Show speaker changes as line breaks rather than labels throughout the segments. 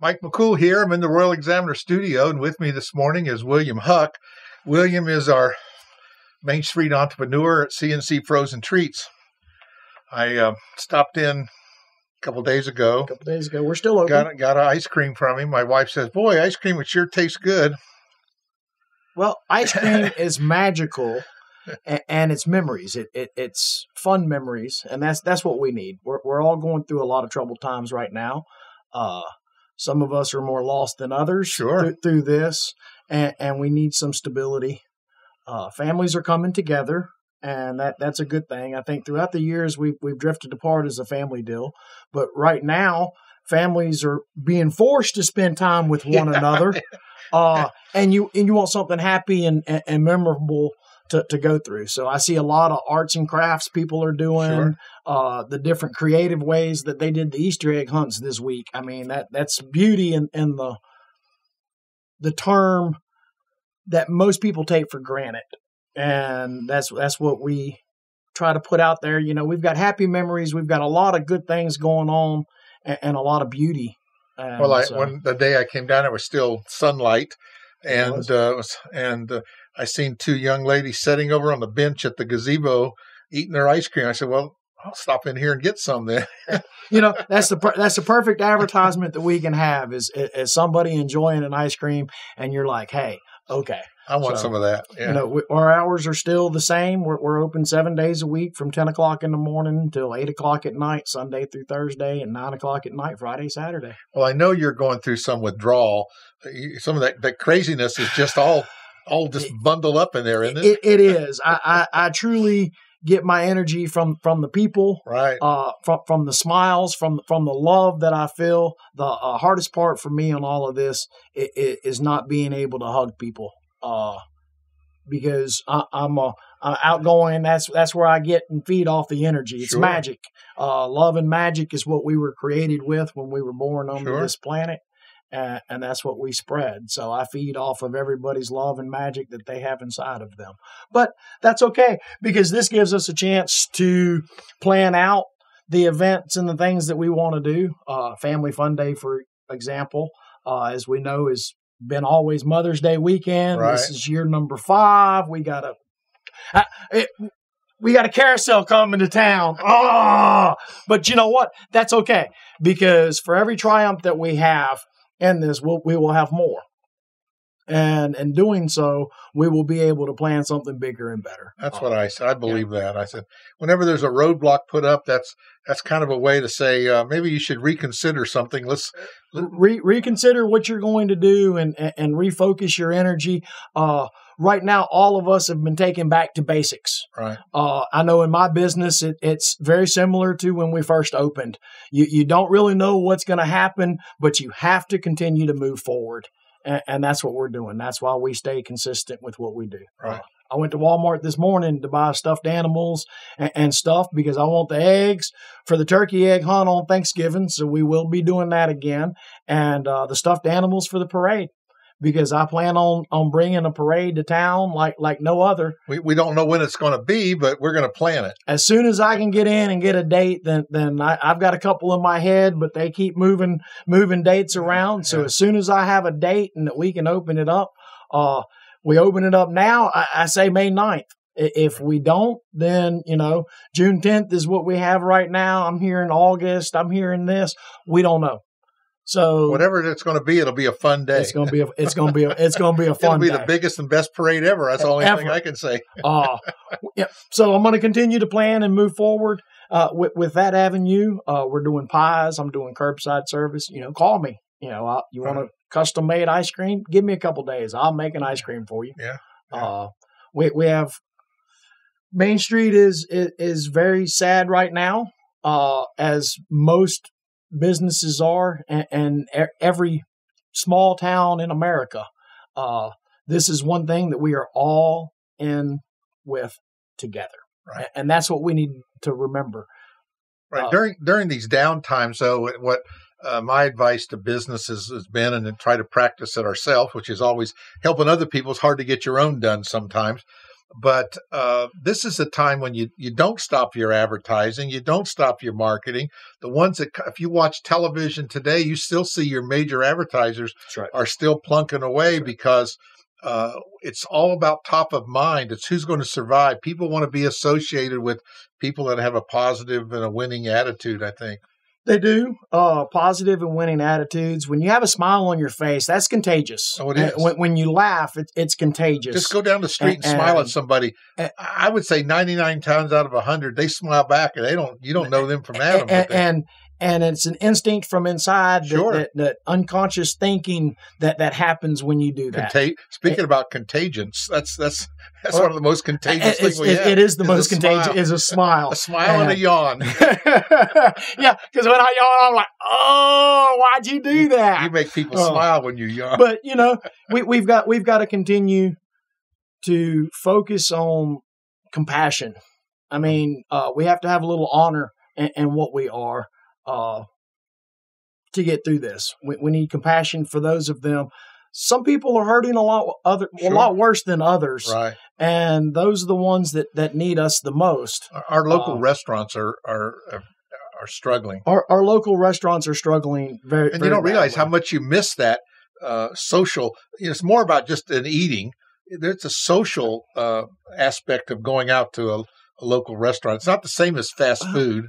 Mike McCool here. I'm in the Royal Examiner studio, and with me this morning is William Huck. William is our Main Street entrepreneur at C&C Frozen Treats. I stopped in a couple days ago.
We're still open.
Got an ice cream from him. My wife says, "Boy, ice cream, it sure tastes good."
Well, ice cream is magical, and it's memories. It's fun memories, and that's what we need. We're all going through a lot of troubled times right now. Some of us are more lost than others through this, and we need some stability. Families are coming together, and that's a good thing. I think throughout the years we've drifted apart as a family deal, but right now families are being forced to spend time with one another, and you want something happy and memorable to go through. So I see a lot of arts and crafts people are doing, the different creative ways that they did the Easter egg hunts this week. I mean, that's beauty in the term that most people take for granted. And that's what we try to put out there. You know, we've got happy memories. We've got a lot of good things going on and a lot of beauty.
When the day I came down, it was still sunlight. And I seen two young ladies sitting over on the bench at the gazebo eating their ice cream. I said, "Well, I'll stop in here and get some then."
You know, that's the perfect advertisement that we can have is somebody enjoying an ice cream, and you're like, "Hey, okay,
I want some of that." Yeah.
You know, our hours are still the same. We're open 7 days a week from 10 o'clock in the morning until 8 o'clock at night, Sunday through Thursday, and 9 o'clock at night, Friday, Saturday.
Well, I know you're going through some withdrawal. Some of that craziness is just all just bundled up in there, isn't it?
It is. I truly get my energy from the people,
right?
From the smiles, from the love that I feel. The hardest part for me on all of this is not being able to hug people, because I'm outgoing. That's where I get and feed off the energy. It's magic. Love and magic is what we were created with when we were born on this planet. And that's what we spread. So I feed off of everybody's love and magic that they have inside of them. But that's okay, because this gives us a chance to plan out the events and the things that we want to do. Family Fun Day, for example, as we know, has been always Mother's Day weekend.
Right.
This is year number 5. We got a carousel coming to town. But you know what? That's okay, because for every triumph that we have in this, we will have more. And in doing so, we will be able to plan something bigger and better.
That's what I said. I believe that. I said, whenever there's a roadblock put up, that's kind of a way to say, maybe you should reconsider something. Let's
reconsider what you're going to do and refocus your energy. Right now, all of us have been taken back to basics.
Right.
I know in my business, it's very similar to when we first opened. You don't really know what's going to happen, but you have to continue to move forward. And that's what we're doing. That's why we stay consistent with what we do.
Right.
I went to Walmart this morning to buy stuffed animals and stuff because I want the eggs for the turkey egg hunt on Thanksgiving. So we will be doing that again. And the stuffed animals for the parade, because I plan on bringing a parade to town like no other.
We don't know when it's going to be, but we're going to plan it.
As soon as I can get in and get a date, then I've got a couple in my head, but they keep moving dates around. So as soon as I have a date and that we can open it up, we open it up now. I say May 9th. If we don't, then, June 10th is what we have right now. I'm hearing August. I'm hearing this. We don't know. So
whatever it's going to be, it'll be a fun day.
It's going to be a fun day.
It'll be the biggest and best parade ever. That's the only thing I can say.
So I'm going to continue to plan and move forward with that avenue. We're doing pies. I'm doing curbside service. Call me. You want a custom made ice cream? Give me a couple days. I'll make an ice cream for you.
Yeah.
We have Main Street is very sad right now, as most businesses are, and every small town in America. This is one thing that we are all in with together.
Right.
And that's what we need to remember.
Right. During these downtimes, though, what my advice to businesses has been, and then try to practice it ourselves, which is always helping other people. It's hard to get your own done sometimes. But this is a time when you don't stop your advertising, you don't stop your marketing. The ones that, if you watch television today, you still see your major advertisers are still plunking away because it's all about top of mind. It's who's going to survive. People want to be associated with people that have a positive and a winning attitude, I think.
They do. Positive and winning attitudes. When you have a smile on your face, that's contagious.
Oh, it is.
When you laugh, it's contagious.
Just go down the street and smile at somebody. I would say 99 times out of 100, they smile back, and you don't know them from Adam.
And it's an instinct from inside, that unconscious thinking that happens when you do that.
Speaking about contagions, that's one of the most contagious things we have.
It is the most contagious, is a smile.
A smile and a yawn.
Yeah, because when I yawn, I'm like, oh, why'd you do that?
You make people smile when you yawn.
But, we've got to continue to focus on compassion. I mean, we have to have a little honor in what we are. To get through this, we need compassion for those of them. Some people are hurting a lot worse than others,
right? And
those are the ones that need us the most.
Our local restaurants are struggling.
Our local restaurants are struggling very,
and
very
you don't realize
badly.
how much you miss that social. It's more about just an eating. There's a social aspect of going out to a local restaurant. It's not the same as fast food.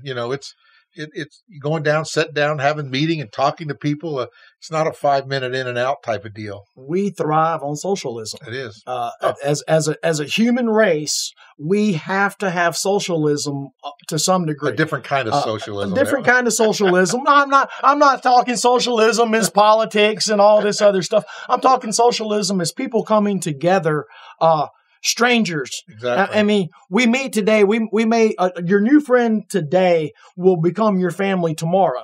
It's going down, sit down, having a meeting and talking to people. It's not a 5-minute in and out type of deal.
We thrive on socialism.
It is.
As a human race, we have to have socialism to some degree.
A different kind of socialism.
A different kind of socialism. I'm not talking socialism as politics and all this other stuff. I'm talking socialism as people coming together. Strangers.
Exactly.
I mean, we meet today. We may your new friend today will become your family tomorrow,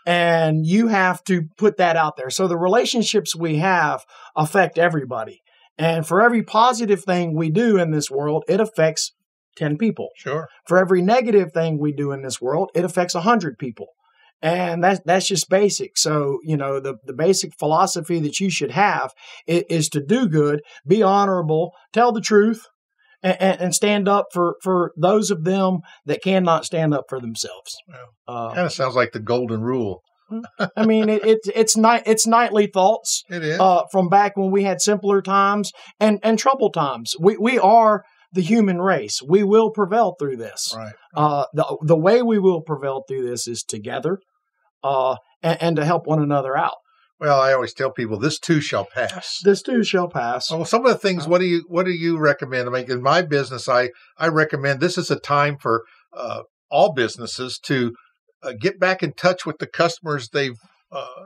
and you have to put that out there. So the relationships we have affect everybody, and for every positive thing we do in this world, it affects 10 people.
Sure.
For every negative thing we do in this world, it affects 100 people. And that's just basic. So, the basic philosophy that you should have is to do good, be honorable, tell the truth, and stand up for those of them that cannot stand up for themselves.
Well, kind of sounds like the golden rule.
I mean, it's nightly thoughts.
It is.
From back when we had simpler times and troubled times. We are the human race. We will prevail through this.
Right.
The way we will prevail through this is together, and to help one another out.
Well, I always tell people this too shall pass.
This too shall pass.
Well, some of the things. What do you recommend? I mean, in my business, I recommend this is a time for all businesses to get back in touch with the customers they've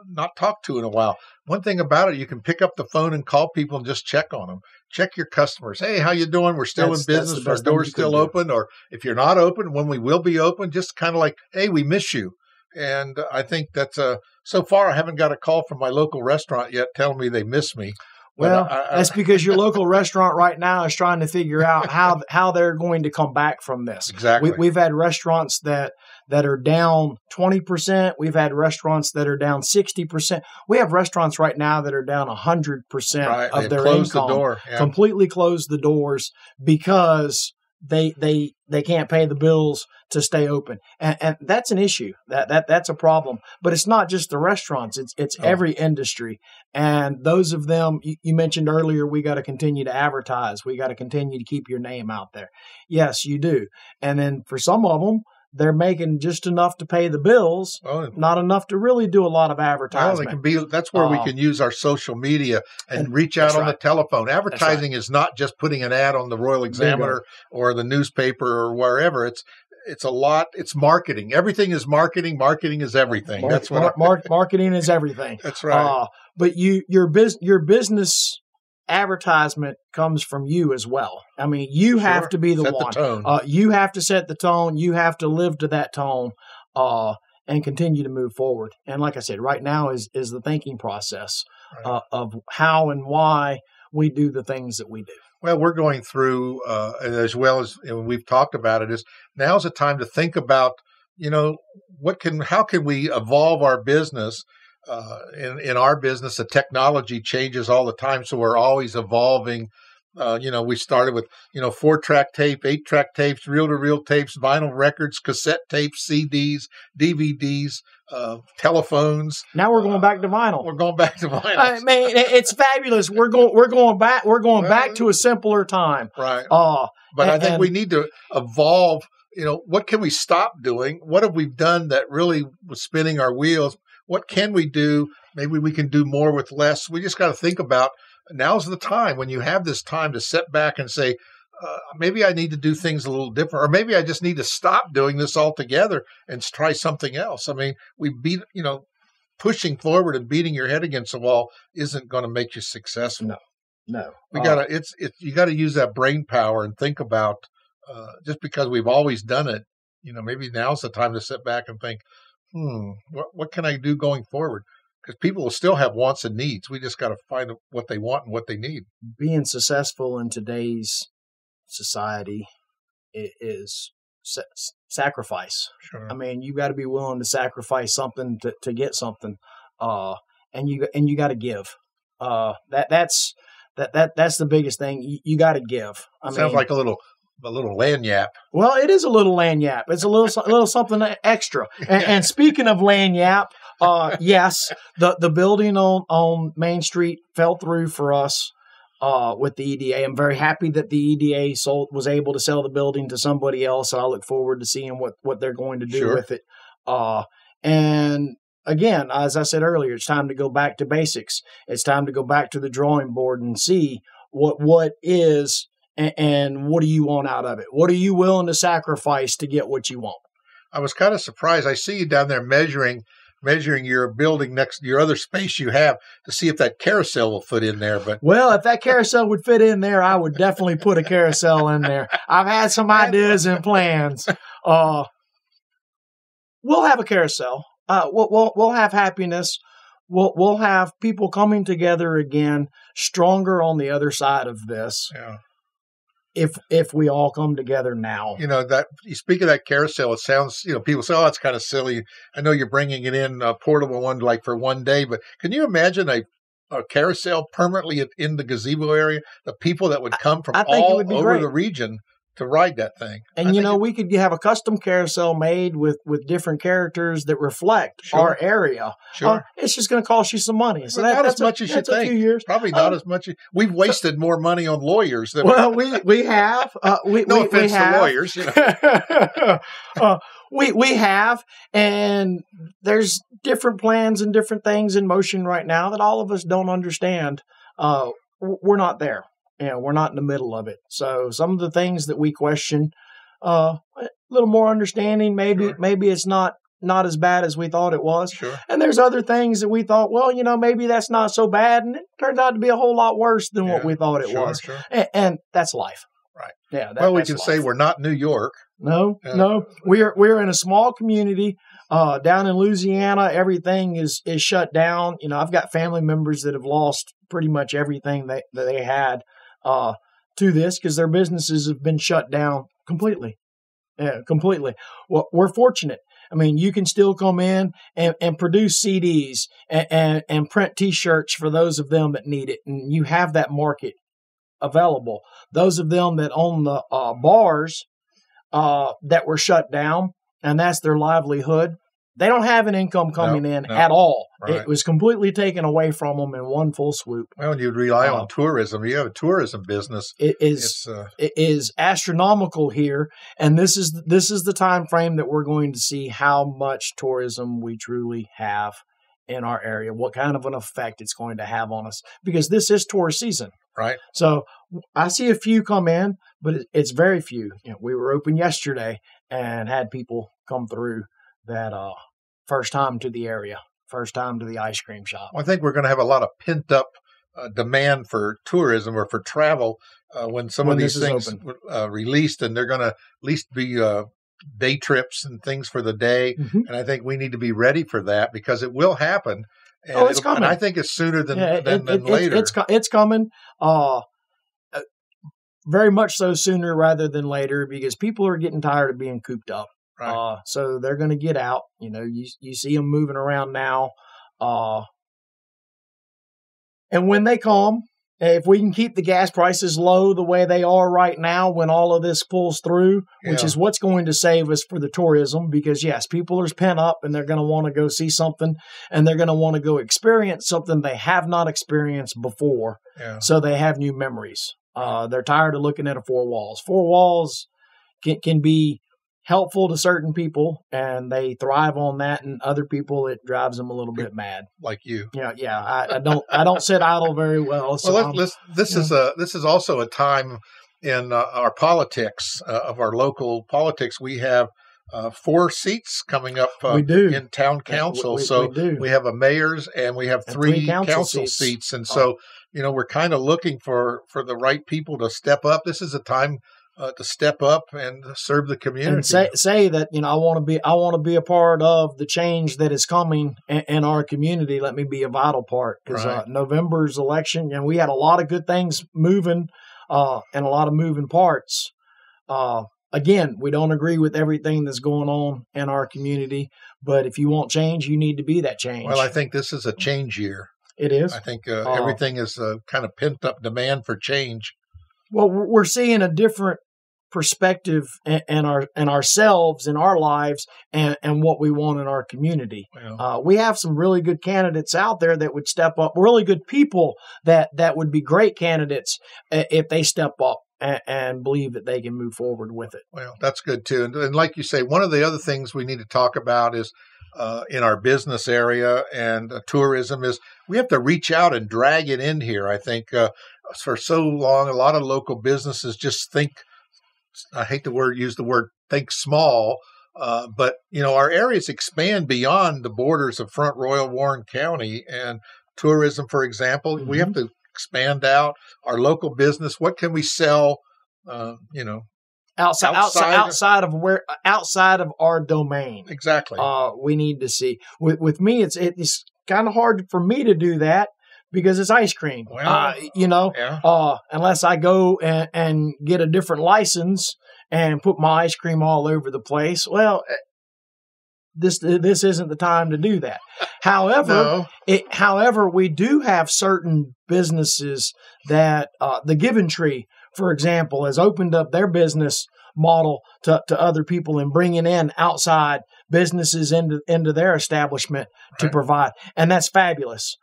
not talked to in a while. One thing about it, you can pick up the phone and call people and just check on them. Check your customers. Hey, how you doing? We're still in business. Our door's still open. Or if you're not open, when we will be open, just kind of like, hey, we miss you. And I think that's so far I haven't got a call from my local restaurant yet telling me they miss me.
Well, that's because your local restaurant right now is trying to figure out how they're going to come back from this.
Exactly.
We've had restaurants that are down 20%. We've had restaurants that are down 60%. We have restaurants right now that are down 100% of their income. The door. Yeah. Completely closed the doors because they can't pay the bills to stay open, and that's an issue. That's a problem. But it's not just the restaurants; it's every industry. And those of them you mentioned earlier, we got to continue to advertise. We got to continue to keep your name out there. Yes, you do. And then for some of them, they're making just enough to pay the bills, not enough to really do a lot of advertisement.
Well, that's where we can use our social media and reach out on the telephone. Advertising is not just putting an ad on the Royal Examiner or the newspaper or wherever. It's a lot. It's marketing. Everything is marketing. Marketing is everything. That's what
marketing is everything.
That's right.
But your business advertisement comes from you as well. I mean, you have to be the one.
The tone.
You have to set the tone. You have to live to that tone and continue to move forward. And like I said, right now is the thinking process of how and why we do the things that we do.
Well, we're going through, as well as we've talked about it, is now's the time to think about, how can we evolve our business? In our business, the technology changes all the time, so we're always evolving We started with 4-track tape, 8-track tapes, reel-to-reel tapes, vinyl records, cassette tapes, CDs, DVDs, telephones.
Now we're going back to vinyl.
We're going back to vinyl.
I mean, it's fabulous. We're going back. We're going back to a simpler time.
Right. But I think we need to evolve. What can we stop doing? What have we done that really was spinning our wheels? What can we do? Maybe we can do more with less. We just got to think about, now's the time when you have this time to sit back and say, maybe I need to do things a little different, or maybe I just need to stop doing this altogether and try something else. I mean, pushing forward and beating your head against the wall isn't going to make you successful.
No.
You got to use that brain power and think about, just because we've always done it, maybe now's the time to sit back and think, what can I do going forward? Because people will still have wants and needs. We just got to find what they want and what they need.
Being successful in today's society is sacrifice.
Sure.
I mean, you got to be willing to sacrifice something to get something, and you got to give. That's the biggest thing. You got to give.
Sounds like a little land yap.
Well, it is a little land yap. It's a little something extra. And speaking of land yap, yes, the building on Main Street fell through for us with the EDA. I'm very happy that the EDA was able to sell the building to somebody else, and I look forward to seeing what they're going to do with it. And again, as I said earlier, it's time to go back to basics. It's time to go back to the drawing board and see what is. And what do you want out of it? What are you willing to sacrifice to get what you want?
I was kind of surprised. I see you down there measuring your building next to your other space you have to see if that carousel will fit in there. But
if that carousel would fit in there, I would definitely put a carousel in there. I've had some ideas and plans. We'll have a carousel. We'll have happiness. We'll have people coming together again, stronger on the other side of this.
Yeah.
If we all come together now.
That you speak of that carousel, it sounds, people say, oh, that's kind of silly. I know you're bringing it in a portable one like for one day, but can you imagine a carousel permanently in the gazebo area? The people that would come from all over the region to ride that thing.
And we could have a custom carousel made with different characters that reflect our area.
Sure.
It's just going to cost you some money. So
not as much as you think.
A few years.
Probably not as much. We've wasted more money on lawyers than
we have.
No offense to lawyers.
We have, and there's different plans and different things in motion right now that all of us don't understand. We're not there. We're not in the middle of it. So some of the things that we question, a little more understanding. Maybe it's not as bad as we thought it was.
Sure.
And there's other things that we thought, maybe that's not so bad, and it turned out to be a whole lot worse than what we thought it was.
Sure.
And that's life.
Right.
Yeah.
We can say we're not New York.
No. We're in a small community down in Louisiana. Everything is shut down. I've got family members that have lost pretty much everything that they had to this because their businesses have been shut down completely. Completely. Well, we're fortunate. I mean, you can still come in and produce CDs and print T-shirts for those of them that need it, and you have that market available. Those of them that own the bars that were shut down, and that's their livelihood, they don't have an income coming in at all. Right. It was completely taken away from them in one full swoop.
Well, you'd rely on tourism. You have a tourism business.
It is astronomical here, and this is the time frame that we're going to see how much tourism we truly have in our area, what kind of an effect it's going to have on us, because this is tourist season.
Right.
So I see a few come in, but it's very few. We were open yesterday and had people come through that first time to the area, first time to the ice cream shop.
Well, I think we're going to have a lot of pent up demand for tourism or for travel when these things released, and they're going to at least be day trips and things for the day. Mm-hmm. And I think we need to be ready for that because it will happen. And
it's coming.
And I think it's sooner than later.
It's coming. Very much so sooner rather than later because people are getting tired of being cooped up.
Right.
So they're going to get out. You see them moving around now. And when they come, if we can keep the gas prices low the way they are right now when all of this pulls through, which is what's going to save us for the tourism, because yes, people are pent up and they're going to want to go see something and they're going to want to go experience something they have not experienced before. Yeah. So they have new memories. They're tired of looking at a four walls. Four walls can be helpful to certain people and they thrive on that, and other people it drives them a little bit mad.
Like you.
Yeah. I don't sit idle very well. So
this is also a time in our politics, of our local politics. We have 4 seats coming up in town council. We have a mayor's and we have 3 council seats. And so, we're kind of looking for the right people to step up. This is a time to step up and serve the community.
And say that, I want to be a part of the change that is coming in our community. Let me be a vital part, because November's election, we had a lot of good things moving and a lot of moving parts. Again, we don't agree with everything that's going on in our community, but if you want change, you need to be that change.
Well, I think this is a change year.
It is.
I think everything is kind of pent up demand for change.
Well, we're seeing a different perspective in ourselves, in our lives, and what we want in our community. We have some really good candidates out there that would step up, really good people that would be great candidates if they step up and believe that they can move forward with it.
Well, that's good too. And like you say, one of the other things we need to talk about is in our business area and tourism is we have to reach out and drag it in here. I think for so long, a lot of local businesses just think, I hate to use the word think small, but our areas expand beyond the borders of Front Royal, Warren County, and tourism, for example. Mm-hmm. We have to expand out our local business. What can we sell?
Outside of our domain.
Exactly.
We need to see. With me, it's kind of hard for me to do that because it's ice cream. Well, unless I go and get a different license and put my ice cream all over the place. Well, this isn't the time to do that. However, we do have certain businesses that the Given Tree, for example, has opened up their business model to other people and bringing in outside businesses into their establishment to provide. And that's fabulous.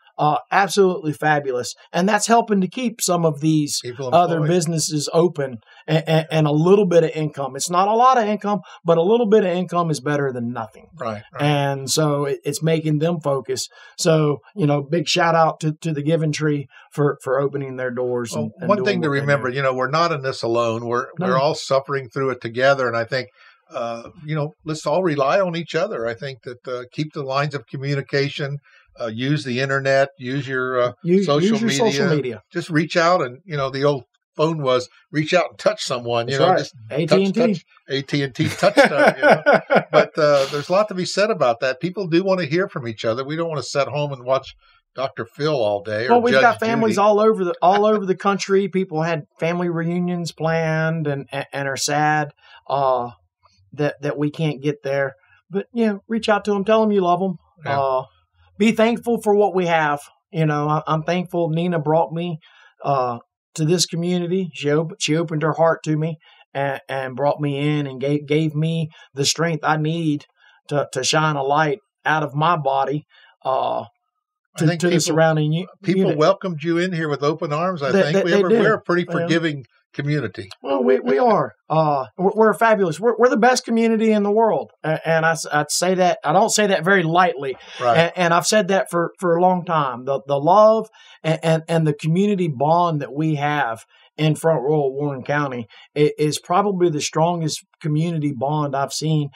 Absolutely fabulous. And that's helping to keep some of these other businesses open and a little bit of income. It's not a lot of income, but a little bit of income is better than nothing. Right. And so it's making them focus. So, big shout out to the Given Tree for opening their doors.
Well, one thing to remember, we're not in this alone. We're all suffering through it together. And I think, let's all rely on each other. I think that keep the lines of communication. Use the internet, use your social media. Just reach out and, the old phone was reach out and touch someone, just AT&T. AT&T touchstone, But there's a lot to be said about that. People do want to hear from each other. We don't want to sit home and watch Dr. Phil all day.
Well, we've got families all over the country. People had family reunions planned and are sad that we can't get there. But, reach out to them. Tell them you love them. Yeah. Be thankful for what we have. I'm thankful Nina brought me to this community. She opened her heart to me and brought me in and gave me the strength I need to shine a light out of my body to the surrounding
people welcomed you in here with open arms. I think we're a pretty forgiving community.
Well, we are. We're fabulous. We're the best community in the world, and I'd say that. I don't say that very lightly. Right. And I've said that for a long time. The love and the community bond that we have in Front Royal, Warren County is probably the strongest community bond I've seen.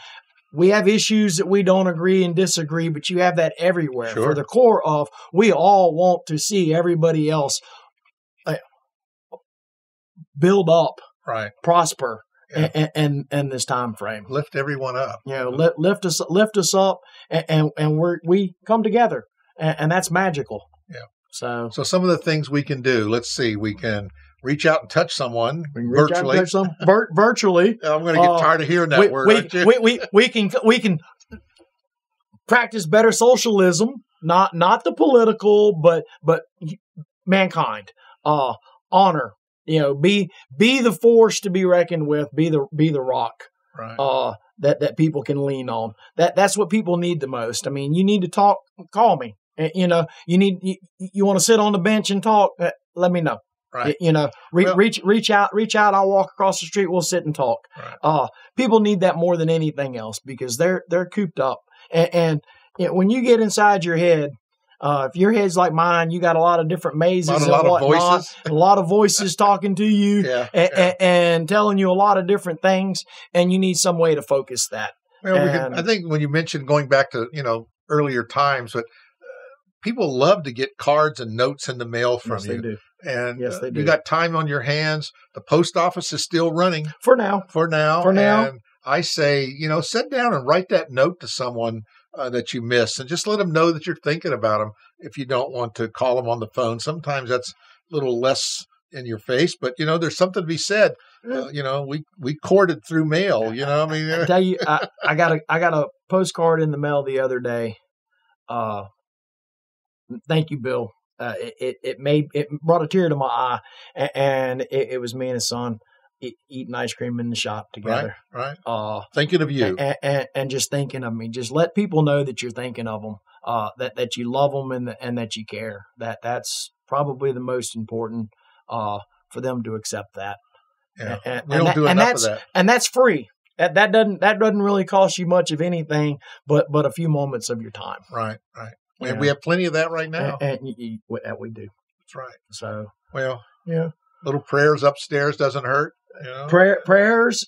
We have issues that we don't agree and disagree, but you have that everywhere. Sure. For the core of, we all want to see everybody else build up, prosper, in this time frame.
Lift everyone up.
Lift us up, and we come together, and that's magical. Yeah. So
some of the things we can do. Let's see. We can reach out and touch someone virtually.
Virtually.
I'm going to get tired of hearing that word.
We can practice better socialism, not the political, but mankind. honor. Be the force to be reckoned with. Be the rock.
Right.
That people can lean on. That's what people need the most. I mean, you need to talk. Call me. You want to sit on the bench and talk. Let me know.
Right.
Reach out. I'll walk across the street. We'll sit and talk.
Right.
People need that more than anything else because they're cooped up. And when you get inside your head, if your head's like mine, you got a lot of different mazes,
a lot of voices,
a lot of voices talking to you, and telling you a lot of different things, and you need some way to focus that.
Well, I think when you mentioned going back to earlier times, but people love to get cards and notes in the mail from you.
They do.
And
yes, they do.
You got time on your hands. The post office is still running
for now.
And I say, sit down and write that note to someone that you miss, and just let them know that you're thinking about them. If you don't want to call them on the phone, sometimes that's a little less in your face. But there's something to be said. We courted through mail.
I tell you, I got a postcard in the mail the other day. Thank you, Bill. It brought a tear to my eye, and it was me and his son eating ice cream in the shop together.
Right. Thinking of you,
and just thinking of me. Just let people know that you're thinking of them, that you love them, and that you care. That's probably the most important for them to accept that.
Yeah, we don't do enough of that,
and that's free. That doesn't really cost you much of anything, but a few moments of your time.
Right. And we have plenty of that right now.
And we do.
That's right.
So,
little prayers upstairs doesn't hurt.
Prayers,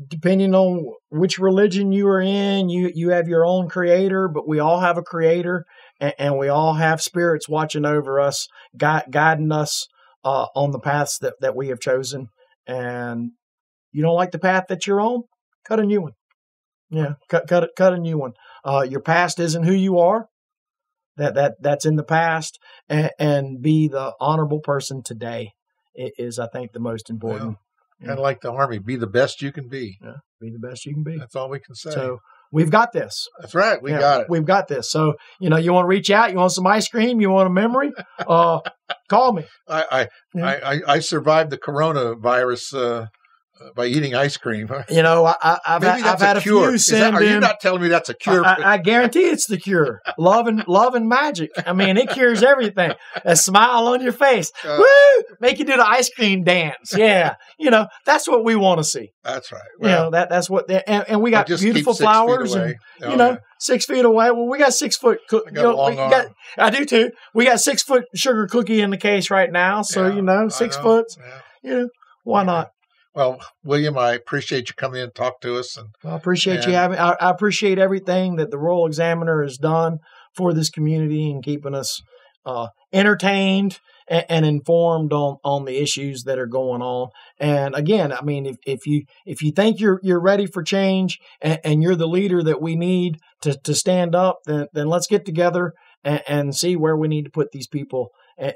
depending on which religion you are in, you have your own creator, but we all have a creator, and we all have spirits watching over us, guiding us on the paths that we have chosen. And you don't like the path that you're on? Cut a new one. Yeah, cut a new one. Your past isn't who you are. That's in the past, and be the honorable person today is, I think, the most important.
Kind of like the Army, be the best you can be.
Yeah, be the best you can be.
That's all we can say.
So we've got this.
That's right. We got it.
We've got this. So you want to reach out. You want some ice cream. You want a memory. Call me.
I survived the coronavirus. By eating ice cream.
I've had a few send in.
Are you not telling me that's a cure?
I guarantee it's the cure. Love and magic. I mean, it cures everything. A smile on your face. Woo! Make you do the ice cream dance. Yeah. That's what we want to see.
That's right. Well,
that's what, and we got beautiful flowers and, 6 feet away. Well, we got 6 foot.
I got a long arm.
I do too. We got 6 foot sugar cookie in the case right now. So, 6 foot, why not?
Well, William, I appreciate you coming in and talk to us. And
I appreciate you having. I appreciate everything that the Royal Examiner has done for this community and keeping us entertained and informed on the issues that are going on. And again, I mean, if you think you're ready for change and you're the leader that we need to stand up, then let's get together and see where we need to put these people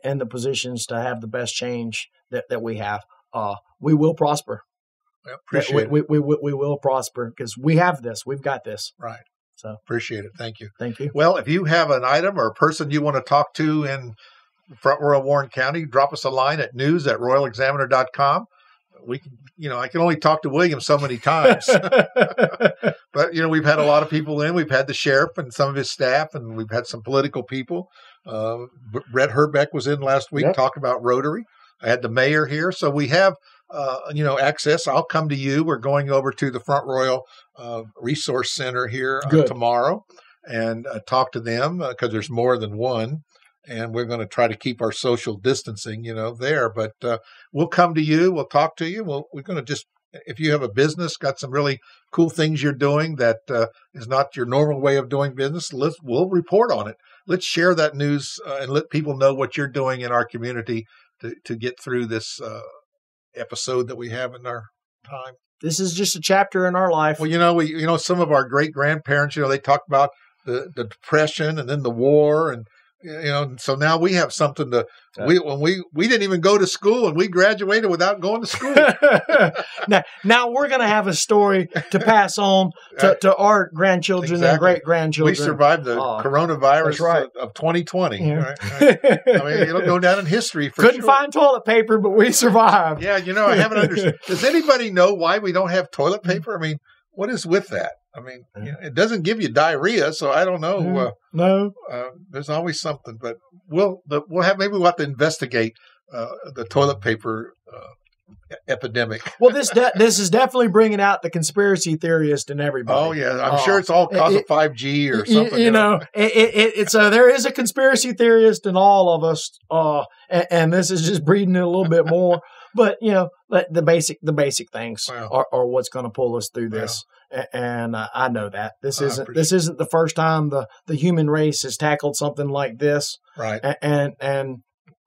in the positions to have the best change that we have. We will prosper.
Well, appreciate it.
We will prosper because we have this. We've got this.
Right.
So
appreciate it. Thank you.
Thank you.
Well, if you have an item or a person you want to talk to in Front Royal Warren County, drop us a line at news@royalexaminer.com. We can, I can only talk to William so many times, but we've had a lot of people in. We've had the sheriff and some of his staff, and we've had some political people. Brett Herbeck was in last week talking about Rotary. I had the mayor here, so we have, access. I'll come to you. We're going over to the Front Royal Resource Center here tomorrow and talk to them because there's more than one, and we're going to try to keep our social distancing, there. But we'll come to you. We'll talk to you. We're going to if you have a business, got some really cool things you're doing that is not your normal way of doing business, we'll report on it. Let's share that news and let people know what you're doing in our community to get through this episode that we have in our time.
This is just a chapter in our life.
Well, some of our great grandparents, they talked about the Depression and then the war, and So now we have something to. We didn't even go to school, and we graduated without going to school.
now we're going to have a story to pass on to our grandchildren and great grandchildren.
We survived the coronavirus of 2020.
Yeah.
Right? I mean, it'll go down in history for
Couldn't
sure.
find toilet paper, but we survived.
Yeah, I haven't understood. Does anybody know why we don't have toilet paper? I mean, what is with that? I mean, it doesn't give you diarrhea, so I don't know.
No,
there's always something, but we'll have to investigate the toilet paper epidemic.
Well, this is definitely bringing out the conspiracy theorist in everybody.
Oh yeah, I'm sure it's all cause of 5G or something.
It's there is a conspiracy theorist in all of us, and this is just breeding it a little bit more. But the basic things are what's going to pull us through this. And I know that this isn't the first time the human race has tackled something like this.
Right.
And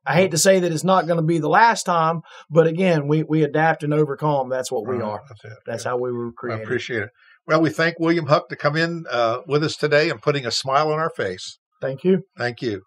I hate to say that it's not going to be the last time, but again, we adapt and overcome. That's what we are.
That's it.
That's how we were created.
I appreciate it. Well, we thank William Huck to come in with us today and putting a smile on our face.
Thank you.
Thank you.